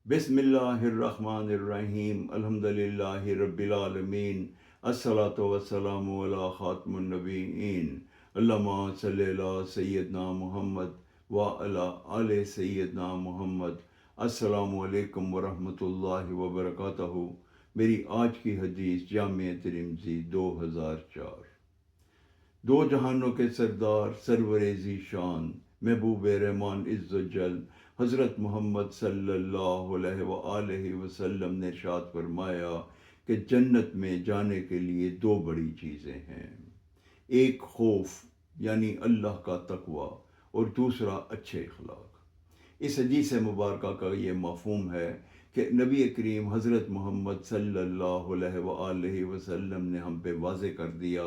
بسم اللہ الرحمن الرحیم الحمدللہ رب العالمین الصلاۃ والسلام علی خاتم النبیین اللہم صلی علی سیدنا محمد وعلی آل سیدنا محمد۔ السلام علیکم ورحمۃ اللہ وبرکاتہ۔ میری آج کی حدیث جامع ترمذی 2004۔ دو جہانوں کے سردار، سرور ذیشان، محبوب رحمان عز و جل حضرت محمد صلی اللہ علیہ وآلہ وسلم نے ارشاد فرمایا کہ جنت میں جانے کے لیے دو بڑی چیزیں ہیں، ایک خوف یعنی اللہ کا تقوی اور دوسرا اچھے اخلاق۔ اس حدیث مبارکہ کا یہ مفہوم ہے کہ نبی کریم حضرت محمد صلی اللہ علیہ وآلہ وسلم نے ہم پہ واضح کر دیا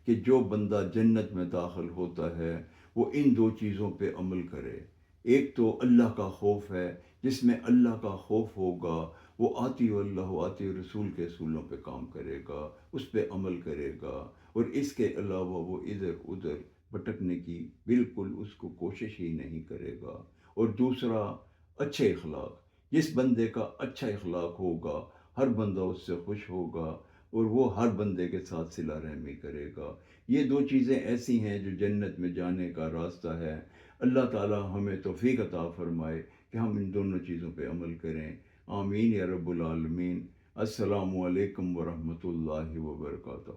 کہ جو بندہ جنت میں داخل ہوتا ہے وہ ان دو چیزوں پہ عمل کرے۔ ایک تو اللہ کا خوف ہے، جس میں اللہ کا خوف ہوگا وہ آتی اللہ آتی رسول کے اصولوں پہ کام کرے گا، اس پہ عمل کرے گا، اور اس کے علاوہ وہ ادھر ادھر بھٹکنے کی بالکل اس کو کوشش ہی نہیں کرے گا۔ اور دوسرا اچھے اخلاق، جس بندے کا اچھا اخلاق ہوگا ہر بندہ اس سے خوش ہوگا اور وہ ہر بندے کے ساتھ صلہ رحمی کرے گا۔ یہ دو چیزیں ایسی ہیں جو جنت میں جانے کا راستہ ہے۔ اللہ تعالی ہمیں توفیق عطا فرمائے کہ ہم ان دونوں چیزوں پہ عمل کریں۔ آمین یا رب العالمین۔ السلام علیکم ورحمۃ اللہ وبرکاتہ۔